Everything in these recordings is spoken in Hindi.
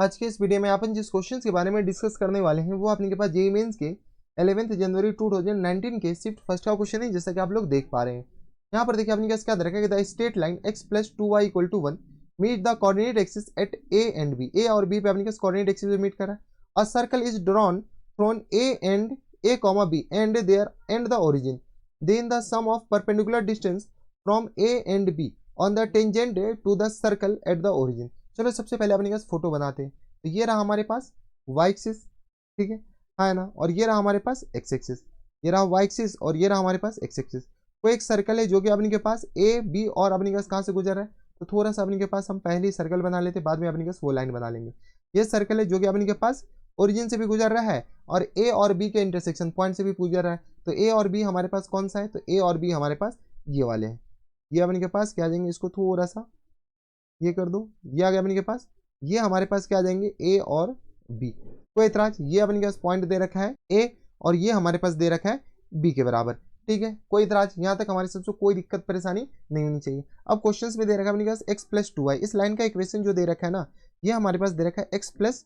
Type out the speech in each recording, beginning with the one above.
आज के इस वीडियो में अपन जिस क्वेश्चन के बारे में डिस्कस करने वाले हैं वो अपने के पास जेईई मेंस के 11 जनवरी 2019 के शिफ्ट फर्स्ट का क्वेश्चन है, जैसा कि आप लोग देख पा रहे हैं। यहाँ पर देखिए अपने पास क्या दे रखा है कि the straight line x + 2y = 1 meet the coordinate axis at a and b। A और बी पे अपने पास कोऑर्डिनेट एक्सिस मीट कर रहा है। A circle is drawn from a, b and there and the origin. Then the sum of perpendicular distance from a and b on the tangent to the circle at the origin. चलो सबसे पहले अपने पास फोटो बनाते हैं। तो ये रहा हमारे पास वाई एक्सिस, ठीक है, हाँ है ना, और ये रहा हमारे पास एक्स एक्सिस। ये रहा वाई एक्सिस और ये रहा हमारे पास एक्स एक्सिस। कोई एक सर्कल है जो कि अपने के पास ए बी और अपने के पास कहाँ से गुजर रहा है, तो थोड़ा सा अपने के पास हम पहले ही सर्कल बना लेते, बाद में अपने के पास वो लाइन बना लेंगे। ये सर्कल है जो कि अपने के पास ओरिजिन से भी गुजर रहा है और ए और बी के इंटरसेक्शन पॉइंट से भी गुजर रहा है। तो ए और बी हमारे पास कौन सा है, तो ए और बी हमारे पास ये वाले हैं। ये अपने के पास क्या आ जाएंगे, इसको थोड़ा सा ये कर दो, ये आ गया अपने के पास। ये हमारे पास क्या आ जाएंगे, ए और बी। कोई इतराज, ये अपने के पास पॉइंट दे रखा है ए और ये हमारे पास दे रखा है बी के बराबर, ठीक है। कोई इतराज, यहाँ तक हमारे सबसे कोई दिक्कत परेशानी नहीं होनी चाहिए। अब क्वेश्चंस में दे रखा है अपने पास x + 2y। इस लाइन का इक्वेशन जो दे रखा है ना, ये हमारे पास दे रखा है x +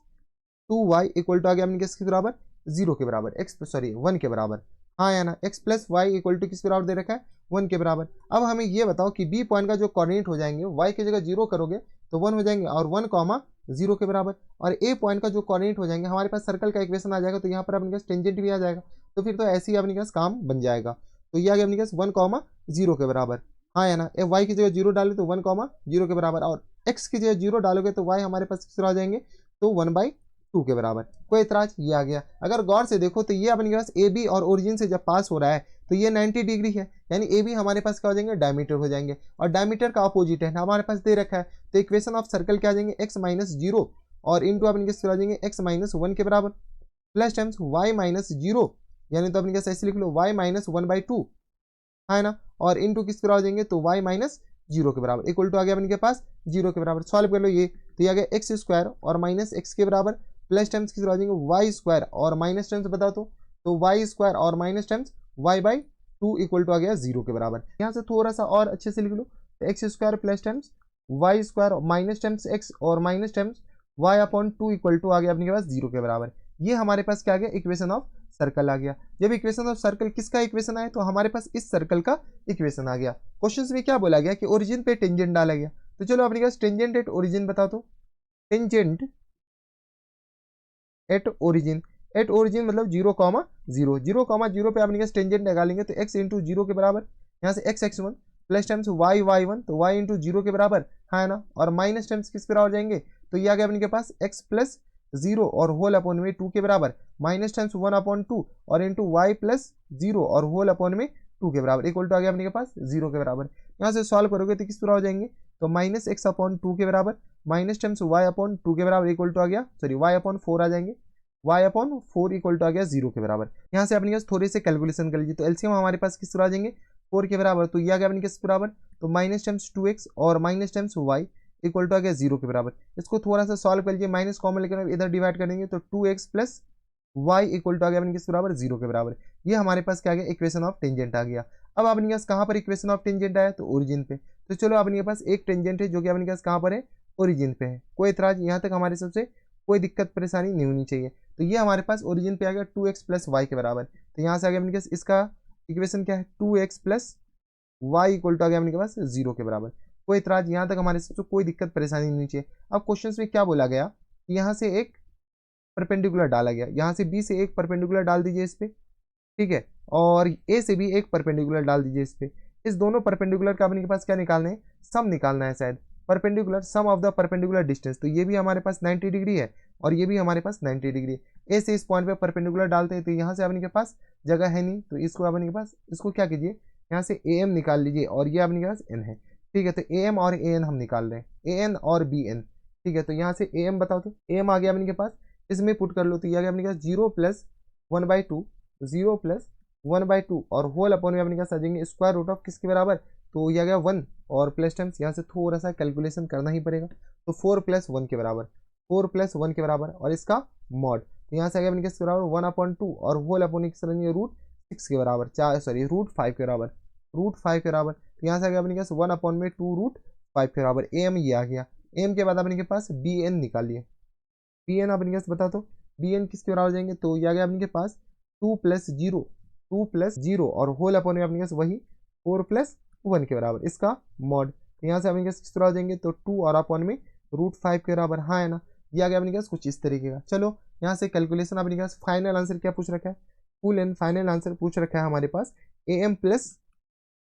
2y = आ गया अपने किसके बराबर, 0 के बराबर, 1 के बराबर, हाँ या ना। x + y = किस बराबर दे रखा है, 1 के बराबर। अब हमें ये बताओ कि b पॉइंट का जो कोऑर्डिनेट हो जाएंगे, y की जगह 0 करोगे तो 1 हो जाएंगे और 1, 0 के बराबर। और a पॉइंट का जो कोऑर्डिनेट हो जाएंगे, हमारे पास सर्कल का इक्वेशन आ जाएगा, तो यहाँ पर अपने पास टेंजेंट भी आ जाएगा। तो फिर तो ऐसे ही अपने पास काम बन जाएगा। तो ये आ गया अपने पास 1, 0 के बराबर, हाँ या ना। y की जगह 0 डाले तो 1, 0 के बराबर, और x की जगह 0 डालोगे तो y हमारे पास किस तरह आ जाएंगे, तो 1/2 के बराबर। कोई इतराज, ये आ गया। अगर गौर से देखो तो ये अपने पास ए बी और ओरिजिन से जब पास हो रहा है तो ये 90 डिग्री है, यानी ए बी हमारे पास क्या हो जाएंगे, डायमीटर हो जाएंगे, और डायमीटर का अपोजिट है हमारे पास दे रखा है। तो इक्वेशन ऑफ सर्कल क्या आ जाएंगे, x - 0 और इंटू अपने किस आ जाएंगे, x - 1 के बराबर, प्लस टाइम्स y - 0, यानी तो अपने कैसे ऐसे लिख लो y - 1/2, है ना, और इंटू किस तरह हो जाएंगे, तो y - 0 के बराबर इक्वल टू आ गया अपने के पास 0 के बराबर। सॉल्व कर लो ये, तो ये आ गया x² और -x के बराबर, प्लस टाइम्स किस तरह हो जाएंगे y² और माइनस टाइम्स बताओ तो y² और minus times y/2 equal to आ गया 0 के बराबर। यहाँ से थोड़ा सा और अच्छे से लिख लो, तो x² plus times y² minus times x और minus times y/2 equal to आ गया अपने के पास 0 के बराबर। ये हमारे पास क्या आ गया, इक्वेशन ऑफ सर्कल आ गया। जब इक्वेशन ऑफ सर्कल किसका इक्वेशन आया, तो हमारे पास इस सर्कल का इक्वेशन आ गया। क्वेश्चंस में क्या बोला गया कि ओरिजिन पे टेंजेंट डाला गया। तो चलो अपने पास टेंजेंट एट ओरिजिन बता दो। टेंजेंट एट ओरिजिन मतलब 0, 0 पे अपने पास टेंजेंट निकालेंगे तो x × 0 के बराबर, यहाँ से x(x1) प्लस टाइम्स y(y1) तो y × 0 के बराबर, है ना, और माइनस टाइम्स किस बराबर जाएंगे, तो ये आ गया अपने के पास x + 0 और होल अपॉन में 2 के बराबर, माइनस टाइम्स 1/2 और इंटू y + 0 और होल अपॉन में 2 के बराबर इक्वल टू आ गया अपने के पास 0 के बराबर। यहाँ से सॉल्व करोगे तो किस तरह हो जाएंगे, तो -x/2 के बराबर, माइनस टाइम्स y/2 के बराबर इक्वल टू आ गया, सॉरी y/4 आ जाएंगे, y/4 इक्वल टू आ गया 0 के बराबर। यहाँ से अपने पास थोड़े से कैलकुलेशन कर लीजिए, तो एलसीएम हमारे पास किस तरह आ जाएंगे, 4 के बराबर, तो ये आ गया अपने किस बराबर, तो माइनस टाइम्स 2x और minus times y equal to आ गया 0 के बराबर। इसको थोड़ा सा सॉल्व कर लीजिए, माइनस कॉमन लेकर इधर डिवाइड करेंगे तो 2x + y इक्वल टू आ गया अपने किस बराबर, 0 के बराबर। ये हमारे पास क्या आ गया, इक्वेशन ऑफ टेंजेंट आ गया। अब अपने पास कहाँ पर इक्वेशन ऑफ टेंजेंट आया, तो ओरिजिन पे। तो चलो अपने पास एक टेंजेंट है जो कि अपने पास कहाँ पर है, ओरिजिन पे है। कोई इतराज, यहाँ तक हमारे सबसे कोई दिक्कत परेशानी नहीं होनी चाहिए। तो ये हमारे पास ओरिजिन पे आ गया 2x + y के बराबर। तो यहाँ से आ गया अपने पास इसका इक्वेशन क्या है, 2x + y इक्वल टू आ गया अपने पास 0 के बराबर। कोई इतराज, यहाँ तक हमारे सबसे कोई दिक्कत परेशानी नहीं चाहिए। अब क्वेश्चन में क्या बोला गया कि यहाँ से एक परपेंडिकुलर डाला गया, यहाँ से बी से एक परपेंडिकुलर डाल दीजिए इस पे, ठीक है, और ए से भी एक परपेंडिकुलर डाल दीजिए इस पे। इस दोनों परपेंडिकुलर का अपने के पास क्या निकालना है, सम निकालना है शायद, perpendicular sum of the perpendicular distance. तो ये भी हमारे पास 90 डिग्री है और ये भी हमारे पास 90 डिग्री है। ए से इस पॉइंट पे परपेंडिकुलर डालते हैं तो यहाँ से अपने के पास जगह है नहीं, तो इसको अपने के पास इसको क्या कीजिए, यहाँ से ए एम निकाल लीजिए और ये अपने के पास एन है, ठीक है। तो ए एम और ए एन हम निकाल रहे हैं, ए एन और बी एन, ठीक है। तो यहाँ से ए एम बताओ, तो ए एम आ गया अपने के पास, इसमें पुट कर लो तो ये आ गया अपने के पास 0 + 1/2, 0 + 1/2 और होल अपॉन में अपने पास आ जाएंगे स्क्वायर रूट ऑफ किसके बराबर, तो ये आ गया 1 और प्लस टाइम्स यहाँ से थोड़ा सा कैलकुलेशन करना ही पड़ेगा, तो 4 + 1 के बराबर, 4 + 1 के बराबर और इसका मॉड, तो यहाँ से आ गया अपने किसके बराबर 1/2 और होल अपॉन √6 के बराबर, √5 के बराबर, √5 के बराबर। तो यहाँ से आ गया अपने पास 1/2 √5 के बराबर। एम ये आ गया, एम के बाद अपने के पास बी एन निकालिए, बी एन अपने पास बता दो, बी एन किसके बराबर हो जाएंगे, तो ये आ गया अपने पास 2 + 0 और होल अपॉन में अपने पास वही 4 + 1 के बराबर, इसका मॉड। तो यहाँ से अपने पास किस तरह हो जाएंगे, तो 2 और अपॉन में √5 के बराबर, हाँ है ना। ये आ गया अपने पास कुछ इस तरीके का। चलो यहाँ से कैलकुलेशन अपने पास फाइनल आंसर क्या पूछ रखा है, फुल एंड फाइनल आंसर पूछ रखा है हमारे पास AM +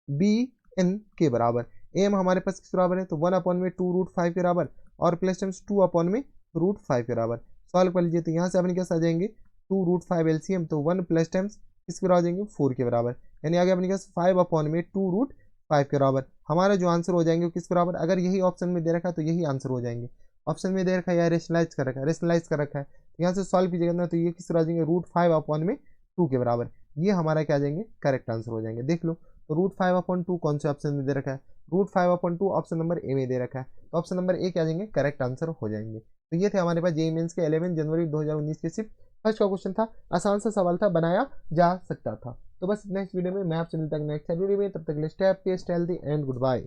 BN के बराबर। AM हमारे पास किस बराबर है, तो 1 अपॉन में 2 √5 के बराबर और प्लस टाइम्स 2 अपॉन में √5 के बराबर। सॉल्व कर लीजिए, तो यहाँ से अपने पास आ जाएंगे 2 √5 LCM, तो 1 प्लस टाइम्स किसके बराबर आ जाएंगे 4 के बराबर, यानी आ गया अपने पास 5 अपॉन में 2 √5 के बराबर। हमारा जो आंसर हो जाएंगे वो किस बराबर, अगर यही ऑप्शन में दे रखा है तो यही आंसर हो जाएंगे। ऑप्शन में दे रखा है या रेशनलाइज कर रखा है, रेशनलाइज कर रखा है, तो यहाँ से सॉल्व कीजिएगा ना, तो ये किस तरह आ जाएंगे √5 अपॉन में 2 के बराबर। ये हमारा क्या आ जाएंगे, करेक्ट आंसर हो जाएंगे। देख लो, तो √5/2 कौन से ऑप्शन में दे रखा है, √5/2 ऑप्शन नंबर ए में दे रखा है, तो ऑप्शन नंबर ए क्या आ जाएंगे, करेक्ट आंसर हो जाएंगे। तो ये थे हमारे पास जेईई मेंस के 11 जनवरी 2019 के सिर्फ फर्स्ट का क्वेश्चन था, आसान सा सवाल था, बनाया जा सकता था। तो बस नेक्स्ट वीडियो में मैं आपसे मिलता हूं नेक्स्ट वीडियो में, तब तक के लिए stay healthy and good bye.